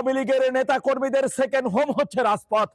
আওয়ামী লীগের নেতা কর্মীদের সেকেন্ড হোম হচ্ছে রাজপথ।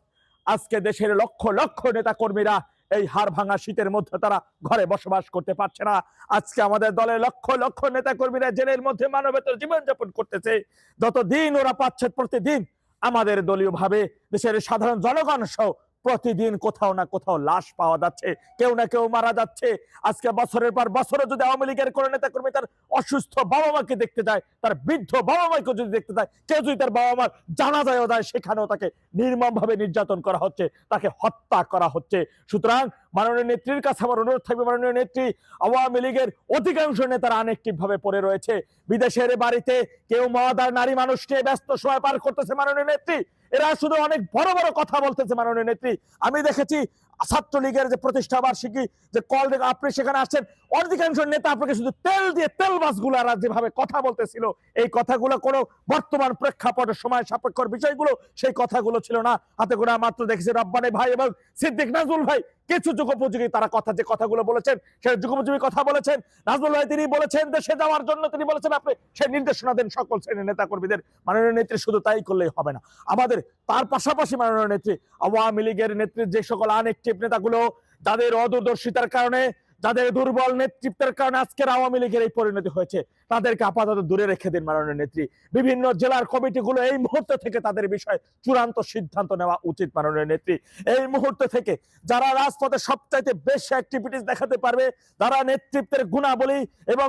আজকে দেশের লক্ষ লক্ষ নেতা কর্মীরা এই হাড় ভাঙা শীতের মধ্যে তারা ঘরে বসবাস করতে পারছে না। আজকে আমাদের দলের লক্ষ লক্ষ নেতা কর্মীরা জেলের মধ্যে মানবেতর জীবনযাপন করতেছে। যতদিন ওরা পাচ্ছে, প্রতিদিন আমাদের দলীয় ভাবে দেশের সাধারণ জনগণ সহ প্রতিদিন কোথাও না কোথাও লাশ পাওয়া যাচ্ছে, কেউ না কেউ মারা যাচ্ছে। আজকে বছরের পর বছরও যদি আওয়ামী লীগের কোনো নেতা কর্মী তার অসুস্থ বাবা মাকে দেখতে যায়, তার বৃদ্ধ বাবা মাকে যদি দেখতে যায়, কেউ যদি তার বাবা মার জানাজায়ও যায়, সেখানেও তাকে নির্মম ভাবে নির্যাতন করা হচ্ছে, তাকে হত্যা করা হচ্ছে। সুতরাং মাননীয় নেত্রীর কাছে আমার অনুরোধ থাকবে, মাননীয় নেত্রী, আওয়ামী লীগের অধিকাংশ নেতারা আনএক্টিভ ভাবে পড়ে রয়েছে। বিদেশের বাড়িতে কেউ মদ আর নারী মানুষকে ব্যস্ত সময় পার করতেছে মাননীয় নেত্রী। এরা শুধু অনেক বড় বড় কথা বলতেছে মাননীয় নেত্রী। আমি দেখেছি ছাত্রলীগের যে প্রতিষ্ঠা বার্ষিকী যে কল আপনি সেখানে আসছেন, অধিকাংশ নেতা আপনাকে শুধু তেল দিয়ে তেলবাস গুলারা যেভাবে কথা বলতেছিল, এই কথাগুলো কোনো বর্তমান প্রেক্ষাপটের সময় সাপেক্ষর বিষয়গুলো সেই কথাগুলো ছিল না। হাতে গোনা মাত্র দেখেছি রব্বানী ভাই এবং সিদ্দিক নাজমুল ভাই কিছু যুগোপযোগী তারা কথা, যে কথাগুলো বলেছেন সেই যুগোপযোগী কথা বলেছেন। নাজমুল ভাই তিনি বলেছেন দেশে যাওয়ার জন্য, তিনি বলেছেন আপনি সেই নির্দেশনা দেন সকল শ্রেণীর নেতা কর্মীদের। মাননীয় নেত্রী শুধু তাই করলেই হবে না, আমাদের তার পাশাপাশি মাননীয় নেত্রী আওয়ামী লীগের নেতৃত্বে যে সকল আনএক্টিভ নেতাগুলো, যাদের অদূরদর্শিতার কারণে, যাদের দুর্বল নেতৃত্বের কারণে আজকের আওয়ামী লীগের এই পরিণতি হয়েছে, তাদেরকে আপাতত দূরে রেখে দিন মাননীয় নেত্রী। বিভিন্ন জেলার কমিটিগুলো এই মুহূর্তে থেকে তাদের বিষয়ে চূড়ান্ত সিদ্ধান্ত নেওয়া উচিত মাননীয় নেত্রী। এই মুহূর্তে থেকে যারা রাজপথে সবচাইতে বেশি অ্যাক্টিভিটিস দেখাতে পারবে, যারা নেতৃত্বের গুণাবলী এবং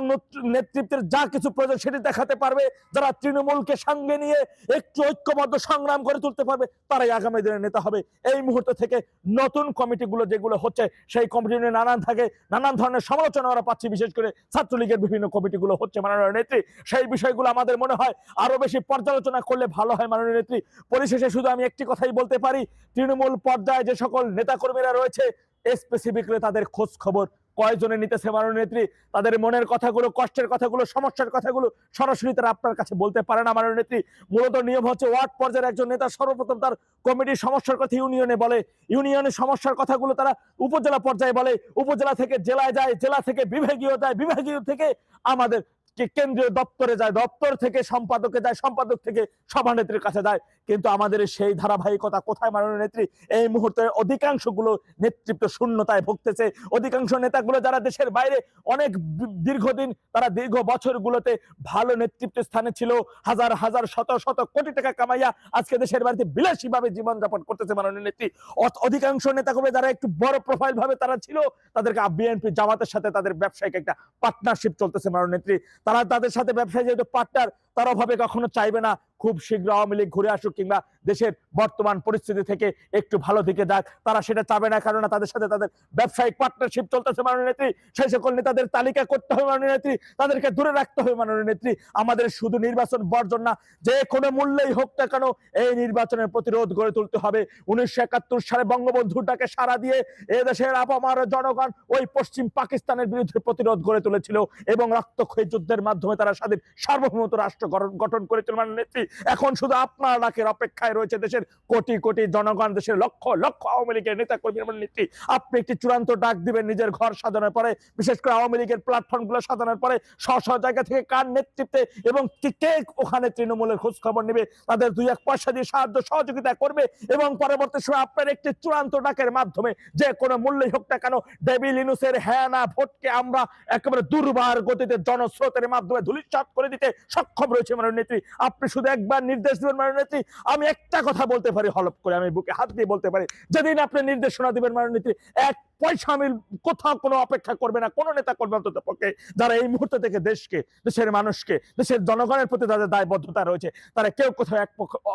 নেতৃত্বের যা কিছু প্রয়োজন সেটি দেখাতে পারবে, যারা তৃণমূলকে সঙ্গে নিয়ে একটু ঐক্যবদ্ধ সংগ্রাম করে তুলতে পারবে, তারাই আগামী দিনের নেতা হবে। এই মুহূর্তে থেকে নতুন কমিটিগুলো যেগুলো হচ্ছে, সেই কমিটি নিয়ে নানান ধরনের সমালোচনা আমরা পাচ্ছি, বিশেষ করে ছাত্রলীগের বিভিন্ন কমিটিগুলো হচ্ছে মাননীয় নেত্রী। সেই বিষয়গুলো আমাদের মনে হয় আরো বেশি পর্যালোচনা করলে ভালো হয় মাননীয় নেত্রী। পরিশেষে শুধু আমি একটি কথাই বলতে পারি, তৃণমূল পর্যায়ে যে সকল নেতাকর্মীরা রয়েছে, স্পেসিফিকলি তাদের খোঁজ খবর কয়জনে নিতেছে মাননীয় নেত্রী, তাদের মনের কথাগুলো, কষ্টের কথাগুলো, সমস্যার কথাগুলো সরাসরি তারা আপনার কাছে বলতে পারে না মাননীয় নেত্রী। মূলত নিয়ম হচ্ছে ওয়ার্ড পর্যায়ের একজন নেতা সর্বপ্রথম তার কমিটির সমস্যার কথা ইউনিয়নে বলে, ইউনিয়নের সমস্যার কথাগুলো তারা উপজেলা পর্যায়ে বলে, উপজেলা থেকে জেলায় যায়, জেলা থেকে বিভাগীয় যায়, বিভাগীয় থেকে আমাদের কেন্দ্রীয় দপ্তরে যায়, দপ্তর থেকে সম্পাদকে যায়, সম্পাদক থেকে সভানেত্রীর কাছে যায়। কিন্তু আমাদের সেই ধারাবাহিকতা কোথায় মাননীয় নেত্রী? এই মুহূর্তে অধিকাংশগুলো নেতৃত্ব শূন্যতায় ভুগতেছে। অধিকাংশ নেতাগুলো যারা দেশের বাইরে অনেক দীর্ঘদিন, তারা দীর্ঘ বছরগুলোতে ভালো নেতৃত্ব স্থানে ছিল, হাজার হাজার শত শত কোটি টাকা কামাইয়া আজকে দেশের বাড়িতে বিলাসী ভাবে জীবনযাপন করতেছে মাননীয় নেত্রী। অধিকাংশ নেতাকর্মী যারা একটু বড় প্রোফাইল ভাবে তারা ছিল, তাদেরকে বিএনপি জামাতের সাথে তাদের ব্যবসায়িক একটা পার্টনারশিপ চলতেছে মাননীয় নেত্রী। তারা তাদের সাথে ব্যবসায় যেহেতু পার্টনার, তারা ভাবে কখনো চাইবে না খুব শীঘ্র আওয়ামী লীগ ঘুরে আসুক কিংবা দেশের বর্তমান পরিস্থিতি থেকে একটু ভালো দিকে যাক, তারা সেটা চাবে না, কারণ তাদের সাথে তাদের ব্যবসায়িক পার্টনারশিপ চলতেছে মাননীয় নেত্রী। সেই সকল নেতাদের তালিকা করতে হবে মাননীয় নেত্রী, তাদেরকে দূরে রাখতে হবে মাননীয় নেত্রী। আমাদের শুধু নির্বাচন বর্জন না, যে কোনো মূল্যেই হোক না কেন এই নির্বাচনের প্রতিরোধ গড়ে তুলতে হবে। 1971 সালে বঙ্গবন্ধুর ডাকে সাড়া দিয়ে এদেশের আপামার জনগণ ওই পশ্চিম পাকিস্তানের বিরুদ্ধে প্রতিরোধ গড়ে তুলেছিল এবং রক্তক্ষয়ী যুদ্ধের মাধ্যমে তারা স্বাধীন সার্বভৌমত্ব রাষ্ট্র গঠন করেছিল মাননীয় নেত্রী। এখন শুধু আপনার ডাকের অপেক্ষায় রয়েছে দেশের কোটি কোটি জনগণ, দেশের লক্ষ লক্ষ আওয়ামী লীগের নেতা কর্মী নেত্রী। আপনি একটি চূড়ান্ত ডাক দিবেন নিজের ঘর সাজানোর পরে, বিশেষ করে আওয়ামী লীগের প্ল্যাটফর্ম গুলো সাজানোর পরে, স্ব জায়গা থেকে কার নেতৃত্বে এবং কে ওখানে তৃণমূলের খোঁজ খবর নেবে, তাদের 2-1 পয়সা দিয়ে সাহায্য সহযোগিতা করবে এবং পরবর্তী সময় আপনার একটি চূড়ান্ত ডাকের মাধ্যমে যে কোনো মূল্যেই হোক না কেন ডেভিল ইনুসের হ্যাঁ না ভোটকে আমরা একেবারে দুর্বার গতিতে জনস্রোতের মাধ্যমে ধূলিসাৎ করে দিতে সক্ষম রয়েছে মাননীয় নেত্রী। আপনি শুধু একবার নির্দেশ দিবেন মাননীয় নেত্রী। আমি একটা কথা বলতে পারি, হলপ করে আমি বুকে হাত দিয়ে বলতে পারি, যেদিন আপনি নির্দেশনা দিবেন মাননীয় নেত্রী, এক পয়সা আমি কোথাও কোনো অপেক্ষা করবে না কোনো নেতা কর্মী অন্তত পক্ষে, যারা এই মুহূর্তে থেকে দেশকে, দেশের মানুষকে, দেশের জনগণের প্রতি তাদের দায়বদ্ধতা রয়েছে, তারা কেউ কোথাও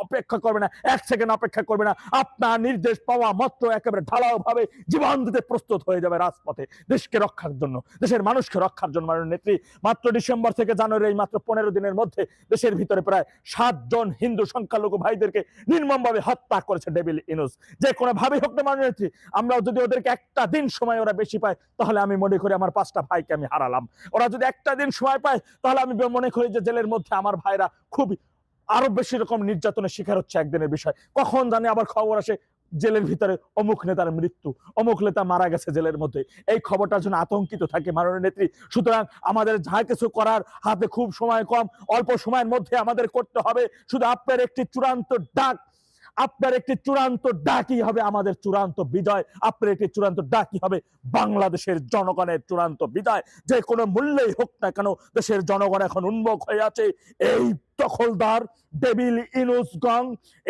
অপেক্ষা করবে না, 1 সেকেন্ড অপেক্ষা করবে না। আপনার নির্দেশ পাওয়া মাত্র একেবারে ঢালাও ভাবে জীবন দিতে প্রস্তুত হয়ে যাবে রাজপথে দেশকে রক্ষার জন্য, দেশের মানুষকে রক্ষার জন্য মাননীয় নেত্রী। মাত্র ডিসেম্বর থেকে জানুয়ারি, এই মাত্র 15 দিনের মধ্যে দেশের ভিতরে প্রায় 7 জন হিন্দু সংখ্যালঘু ভাইদেরকে নির্মমভাবে হত্যা করেছে ডেভিল ইনুস। যে কোনো ভাবে হোক না মাননীয় নেত্রী, আমরা যদি ওদেরকে একটা দিন সময় ওরা বেশি পায়, তাহলে আমি মনে করি আমার 5টা ভাইকে আমি হারালাম। ওরা যদি একটা দিন সময় পায়, তাহলে আমি মনে করি যে জেলের মধ্যে আমার ভাইরা খুবই আরো বেশি রকম নির্যাতনের শিকার হচ্ছে। একদিনের বিষয়, কখন জানি আবার খবর আসে জেলের ভিতরে অমুক নেতার মৃত্যু, অমুক নেতা মারা গেছে জেলের মধ্যে, এই খবরটার জন্য আতঙ্কিত থাকে মাননীয় নেত্রী। সুতরাং আমাদের যা কিছু করার হাতে খুব সময় কম, অল্প সময়ের মধ্যে আমাদের করতে হবে। শুধু আপনার একটি চূড়ান্ত ডাক, আপনার একটি চূড়ান্ত ডাকই হবে আমাদের চূড়ান্ত বিজয়। আপনার একটি চূড়ান্ত ডাকই হবে বাংলাদেশের জনগণের চূড়ান্ত বিজয়। যে কোনো মূল্যেই হোক না কেন, দেশের জনগণ এখন উন্মুখ হয়ে আছে এই দখলদার ডেভিল ইনুস গং,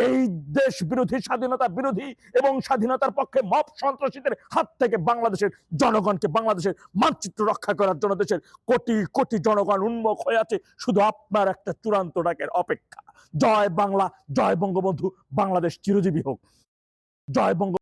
এই দেশ বিরোধী, স্বাধীনতা বিরোধী এবং স্বাধীনতার পক্ষে মব সন্ত্রাসীদের হাত থেকে বাংলাদেশের জনগণকে, বাংলাদেশের মানচিত্র রক্ষা করার জন্য দেশের কোটি কোটি জনগণ উন্মুখ হয়ে আছে। শুধু আপনার একটা চূড়ান্ত ডাকের অপেক্ষা। জয় বাংলা, জয় বঙ্গবন্ধু, বাংলাদেশ চিরজীবী হোক। জয় বঙ্গ